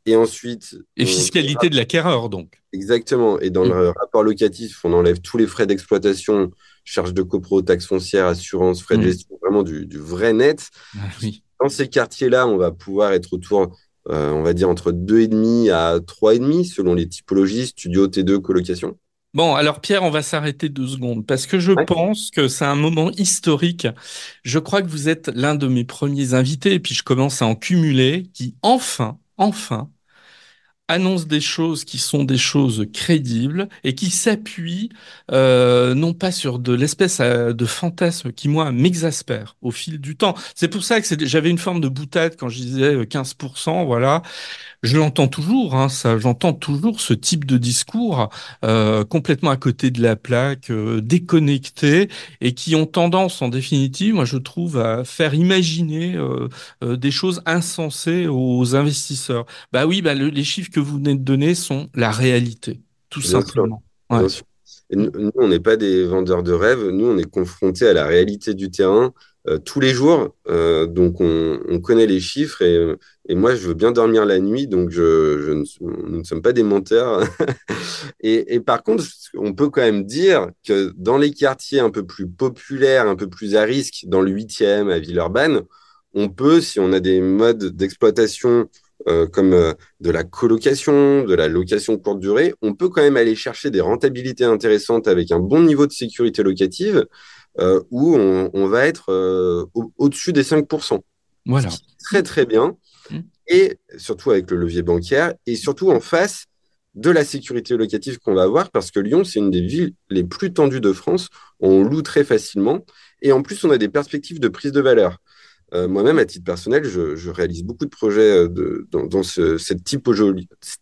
Et ensuite, Et fiscalité de l'acquéreur, donc. exactement. Et dans Mm. le rapport locatif, on enlève tous les frais d'exploitation. charges de copro, taxes foncières, assurances, frais de Mm. gestion, vraiment du vrai net. Ah oui. Dans ces quartiers-là, on va pouvoir être autour, on va dire, entre 2,5 à 3,5 selon les typologies, studio, T2, colocation. Bon, alors Pierre, on va s'arrêter 2 secondes parce que je Ouais. pense que c'est un moment historique. Je crois que vous êtes l'un de mes premiers invités et puis je commence à en cumuler qui enfin, annonce des choses qui sont des choses crédibles et qui s'appuient non pas sur de l'espèce de fantasme qui, moi, m'exaspère au fil du temps. C'est pour ça que j'avais une forme de boutade quand je disais 15%, voilà. Je l'entends toujours, hein, ça, j'entends toujours ce type de discours complètement à côté de la plaque, déconnecté, et qui ont tendance, en définitive, moi je trouve, à faire imaginer des choses insensées aux investisseurs. Bah oui, bah les chiffres que vous venez de donner sont la réalité, tout Bien sûr, simplement. Ouais. bien sûr. Et nous, on n'est pas des vendeurs de rêves, nous, on est confrontés à la réalité du terrain tous les jours. Donc, on connaît les chiffres et moi, je veux bien dormir la nuit, donc nous ne sommes pas des menteurs. Et par contre, on peut quand même dire que dans les quartiers un peu plus populaires, un peu plus à risque, dans le 8e, à Villeurbanne, on peut, si on a des modes d'exploitation comme de la colocation, de la location courte durée, on peut quand même aller chercher des rentabilités intéressantes avec un bon niveau de sécurité locative où on va être au-dessus des 5%, ce Voilà. qui est très très bien, Mm. et surtout avec le levier bancaire, et surtout en face de la sécurité locative qu'on va avoir, parce que Lyon, c'est une des villes les plus tendues de France, on loue très facilement, et en plus, on a des perspectives de prise de valeur. Moi-même, à titre personnel, je réalise beaucoup de projets dans cette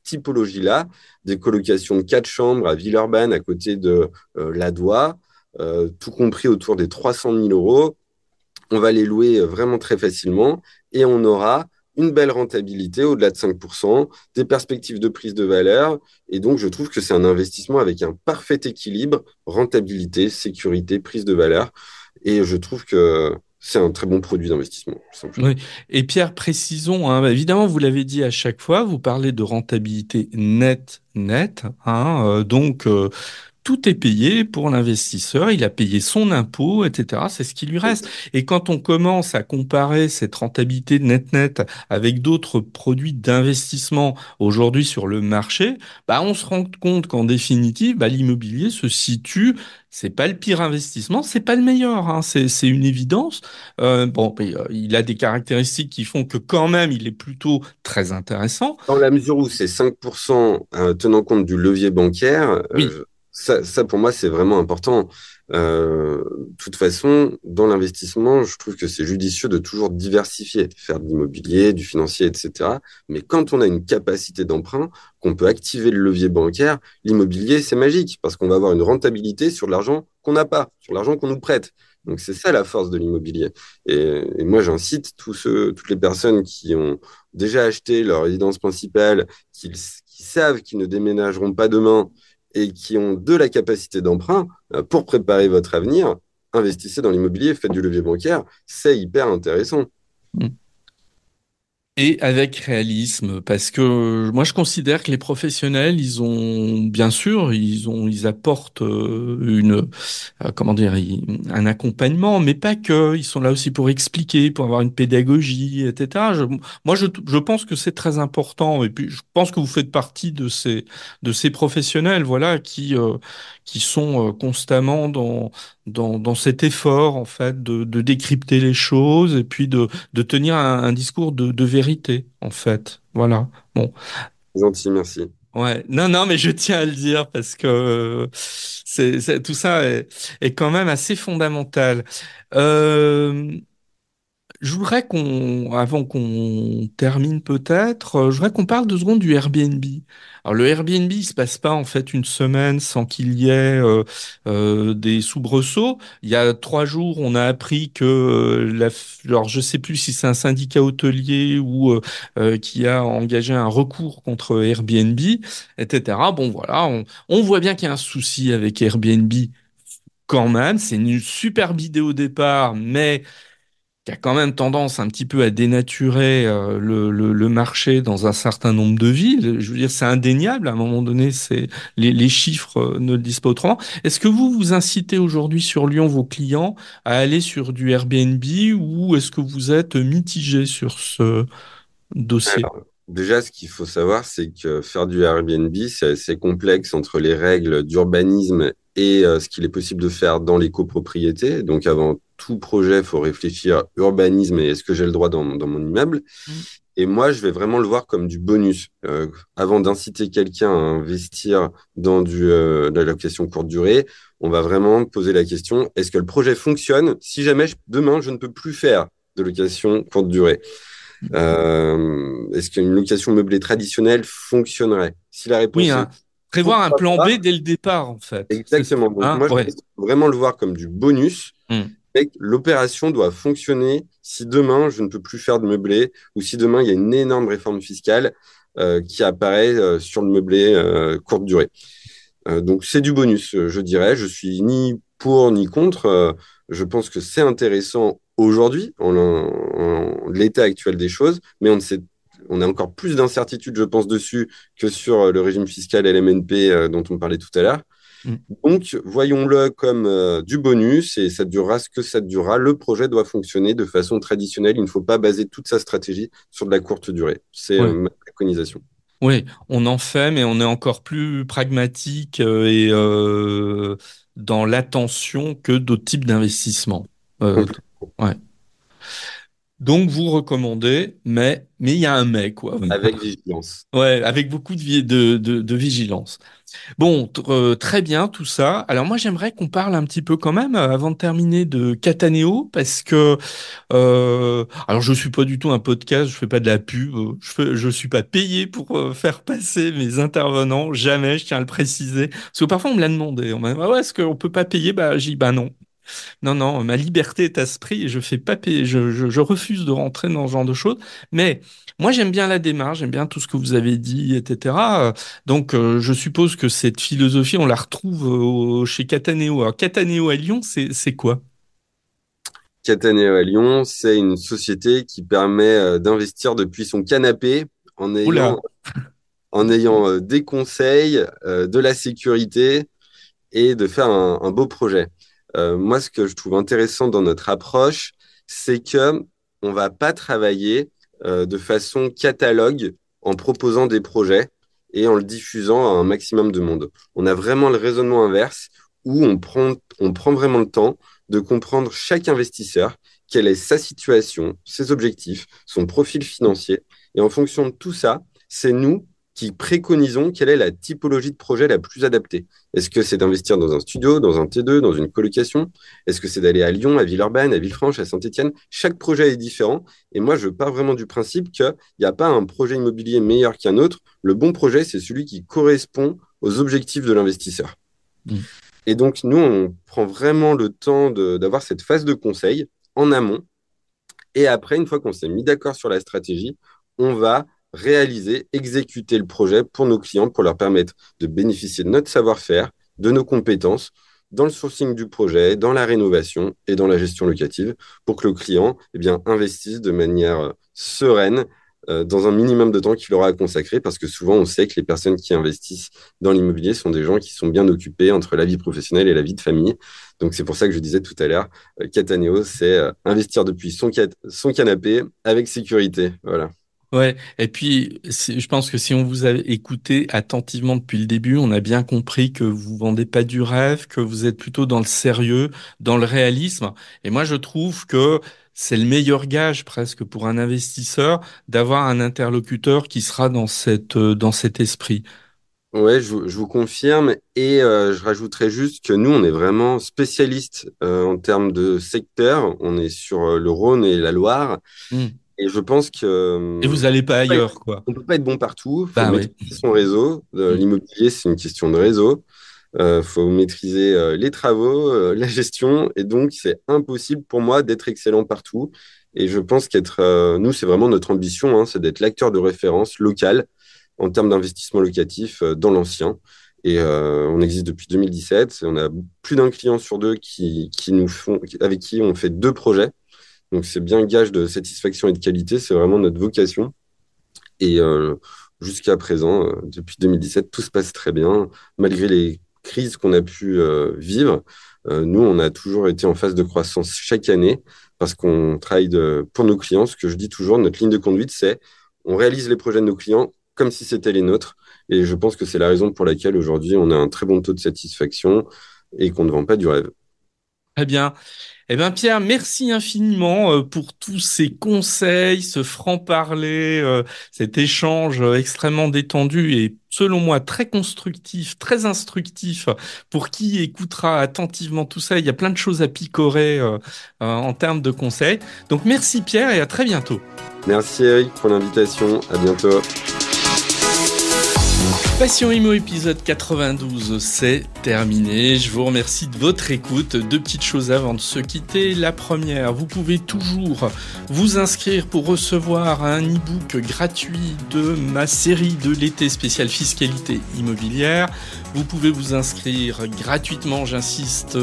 typologie-là, des colocations de 4 chambres à Villeurbanne, à côté de l'Adoua, tout compris autour des 300 000 euros. On va les louer vraiment très facilement et on aura une belle rentabilité au-delà de 5%, des perspectives de prise de valeur. Et donc, je trouve que c'est un investissement avec un parfait équilibre, rentabilité, sécurité, prise de valeur. Et je trouve que c'est un très bon produit d'investissement, tout simplement. Oui. Et Pierre, précisons, hein, bah, évidemment, vous l'avez dit à chaque fois, vous parlez de rentabilité nette, hein, donc tout est payé pour l'investisseur, il a payé son impôt, etc. C'est ce qui lui reste. Et quand on commence à comparer cette rentabilité net avec d'autres produits d'investissement aujourd'hui sur le marché, bah on se rend compte qu'en définitive, bah, l'immobilier se situe, c'est pas le pire investissement, c'est pas le meilleur, hein, c'est une évidence. Bon, mais, il a des caractéristiques qui font que quand même, il est plutôt très intéressant. Dans la mesure où c'est 5% tenant compte du levier bancaire, Oui. ça, pour moi, c'est vraiment important. De toute façon, dans l'investissement, je trouve que c'est judicieux de toujours diversifier, faire de l'immobilier, du financier, etc. Mais quand on a une capacité d'emprunt, qu'on peut activer le levier bancaire, l'immobilier, c'est magique parce qu'on va avoir une rentabilité sur l'argent qu'on n'a pas, sur l'argent qu'on nous prête. Donc, c'est ça la force de l'immobilier. Et moi, j'incite toutes les personnes qui ont déjà acheté leur résidence principale, qui savent qu'ils ne déménageront pas demain et qui ont de la capacité d'emprunt pour préparer votre avenir, investissez dans l'immobilier, faites du levier bancaire, c'est hyper intéressant. Et avec réalisme, parce que moi je considère que les professionnels, ils ont, bien sûr, ils apportent comment dire, un accompagnement, mais pas que. Ils sont là aussi pour expliquer, pour avoir une pédagogie, etc. Moi, je pense que c'est très important. Et puis, je pense que vous faites partie de ces professionnels, voilà, qui sont constamment dans cet effort, en fait, de décrypter les choses et puis de tenir un discours de vérité, en fait. Voilà. Bon. Gentil, merci. Ouais. Non, non, mais je tiens à le dire parce que tout ça est quand même assez fondamental. Euh, je voudrais avant qu'on termine peut-être, je voudrais qu'on parle 2 secondes du Airbnb. Alors le Airbnb, il se passe pas en fait une semaine sans qu'il y ait des soubresauts. Il y a 3 jours, on a appris que alors je sais plus si c'est un syndicat hôtelier ou qui a engagé un recours contre Airbnb, etc. Bon voilà, on voit bien qu'il y a un souci avec Airbnb quand même. C'est une superbe idée au départ, mais qui a quand même tendance un petit peu à dénaturer le marché dans un certain nombre de villes. Je veux dire, c'est indéniable. À un moment donné, c'est les chiffres ne le disent pas autrement. Est-ce que vous incitez aujourd'hui sur Lyon vos clients à aller sur du Airbnb ou est-ce que vous êtes mitigé sur ce dossier? Alors, déjà, ce qu'il faut savoir, c'est que faire du Airbnb, c'est assez complexe entre les règles d'urbanisme et ce qu'il est possible de faire dans les copropriétés. Donc, avant tout projet, il faut réfléchir urbanisme et est-ce que j'ai le droit dans mon immeuble. Mm. Et moi, je vais vraiment le voir comme du bonus. Avant d'inciter quelqu'un à investir dans de la location courte durée, on va vraiment poser la question, est-ce que le projet fonctionne si jamais demain, je ne peux plus faire de location courte durée? Est-ce qu'une location meublée traditionnelle fonctionnerait? Si la Oui, réponse est hein. Prévoir un pourquoi plan pas, B dès le départ, en fait. C'est ça. exactement. Donc Hein? moi, je Ouais. pense vraiment le voir comme du bonus. Mm. Et que l'opération doit fonctionner si demain je ne peux plus faire de meublé ou si demain il y a une énorme réforme fiscale qui apparaît sur le meublé courte durée. Donc c'est du bonus, je dirais. Je suis ni pour ni contre. Je pense que c'est intéressant aujourd'hui, en l'état actuel des choses, mais on a encore plus d'incertitudes, je pense, dessus que sur le régime fiscal LMNP dont on parlait tout à l'heure. Mm. Donc, voyons-le comme du bonus et ça durera ce que ça durera. Le projet doit fonctionner de façon traditionnelle. Il ne faut pas baser toute sa stratégie sur de la courte durée. C'est Ouais. ma préconisation. Oui, on en fait, mais on est encore plus pragmatique et dans l'attention que d'autres types d'investissements. Euh, ouais. Donc vous recommandez, mais il y a un mais quoi. Avec vigilance. Ouais, avec beaucoup de vigilance. Bon, très bien tout ça. Alors moi j'aimerais qu'on parle un petit peu quand même avant de terminer de Cataneo parce que alors je suis pas du tout un podcast, je fais pas de la pub, je suis pas payé pour faire passer mes intervenants, jamais, je tiens à le préciser. Parce que parfois on me l'a demandé, on m'a dit ah ouais, est-ce qu'on peut pas payer? Bah j'ai dit bah non. Non, non, ma liberté est à ce prix et je fais pas payer, je refuse de rentrer dans ce genre de choses. Mais moi, j'aime bien la démarche, j'aime bien tout ce que vous avez dit, etc. Donc, je suppose que cette philosophie, on la retrouve chez Cataneo. Alors, Cataneo à Lyon, c'est quoi? Cataneo à Lyon, c'est une société qui permet d'investir depuis son canapé en Oula, ayant, en ayant des conseils, de la sécurité et de faire un beau projet. Moi, ce que je trouve intéressant dans notre approche, c'est que on va pas travailler de façon catalogue en proposant des projets et en le diffusant à un maximum de monde. On a vraiment le raisonnement inverse où on prend vraiment le temps de comprendre chaque investisseur, quelle est sa situation, ses objectifs, son profil financier. Et en fonction de tout ça, c'est nous qui préconisons quelle est la typologie de projet la plus adaptée. Est-ce que c'est d'investir dans un studio, dans un T2, dans une colocation? Est-ce que c'est d'aller à Lyon, à Villeurbanne, à Villefranche, à Saint-Étienne? Chaque projet est différent. Et moi, je pars vraiment du principe qu'il n'y a pas un projet immobilier meilleur qu'un autre. Le bon projet, c'est celui qui correspond aux objectifs de l'investisseur. hmm, Et donc, nous, on prend vraiment le temps d'avoir cette phase de conseil en amont. Et après, une fois qu'on s'est mis d'accord sur la stratégie, on va réaliser, exécuter le projet pour nos clients, pour leur permettre de bénéficier de notre savoir-faire, de nos compétences dans le sourcing du projet, dans la rénovation et dans la gestion locative, pour que le client eh bien, investisse de manière sereine dans un minimum de temps qu'il aura à consacrer, parce que souvent on sait que les personnes qui investissent dans l'immobilier sont des gens qui sont bien occupés entre la vie professionnelle et la vie de famille. Donc c'est pour ça que je disais tout à l'heure, Cataneo, c'est investir depuis son canapé avec sécurité. Voilà. ouais. Et puis, je pense que si on vous a écouté attentivement depuis le début, on a bien compris que vous vendez pas du rêve, que vous êtes plutôt dans le sérieux, dans le réalisme. Et moi, je trouve que c'est le meilleur gage presque pour un investisseur d'avoir un interlocuteur qui sera dans cet esprit. Ouais, je vous confirme. Et je rajouterais juste que nous, on est vraiment spécialistes en termes de secteur. On est sur le Rhône et la Loire. Hmm. Et je pense que Et vous allez pas ailleurs, quoi. on peut pas être bon partout. Il faut Bah oui. maîtriser son réseau. Hmm. L'immobilier, c'est une question de réseau. Faut maîtriser les travaux, la gestion. Et donc, c'est impossible pour moi d'être excellent partout. Et je pense nous, c'est vraiment notre ambition, hein, c'est d'être l'acteur de référence local en termes d'investissement locatif dans l'ancien. Et on existe depuis 2017. Et on a plus d'un client sur deux avec qui on fait deux projets. Donc, c'est bien gage de satisfaction et de qualité. C'est vraiment notre vocation. Et jusqu'à présent, depuis 2017, tout se passe très bien. Malgré les crises qu'on a pu vivre, nous, on a toujours été en phase de croissance chaque année parce qu'on travaille pour nos clients. Ce que je dis toujours, notre ligne de conduite, c'est on réalise les projets de nos clients comme si c'était les nôtres. Et je pense que c'est la raison pour laquelle aujourd'hui, on a un très bon taux de satisfaction et qu'on ne vend pas du rêve. Très bien. Eh bien, Pierre, merci infiniment pour tous ces conseils, ce franc-parler, cet échange extrêmement détendu et selon moi très constructif, très instructif pour qui écoutera attentivement tout ça. Il y a plein de choses à picorer en termes de conseils. Donc, merci Pierre et à très bientôt. Merci Eric pour l'invitation. À bientôt. Passion Immo épisode 92, c'est terminé. Je vous remercie de votre écoute. Deux petites choses avant de se quitter. La première, vous pouvez toujours vous inscrire pour recevoir un e-book gratuit de ma série de l'été spéciale fiscalité immobilière. Vous pouvez vous inscrire gratuitement, j'insiste,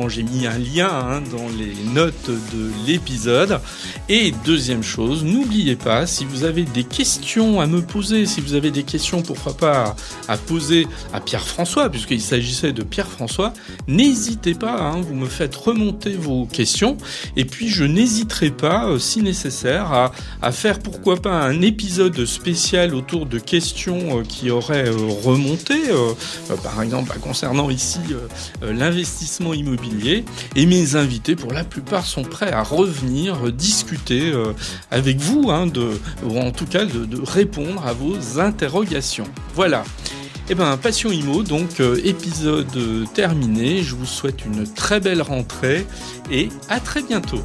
j'ai mis un lien dans les notes de l'épisode. Et deuxième chose, n'oubliez pas, si vous avez des questions à me poser, si vous avez des questions, pourquoi pas, à poser à Pierre-François, puisqu'il s'agissait de Pierre-François, n'hésitez pas, vous me faites remonter vos questions, et puis je n'hésiterai pas, si nécessaire, à faire pourquoi pas un épisode spécial autour de questions qui auraient remonté, par exemple concernant ici l'investissement immobilier, et mes invités pour la plupart sont prêts à revenir discuter avec vous, ou en tout cas de répondre à vos interrogations. Voilà. Eh bien, Passion Immo, donc épisode terminé. Je vous souhaite une très belle rentrée et à très bientôt.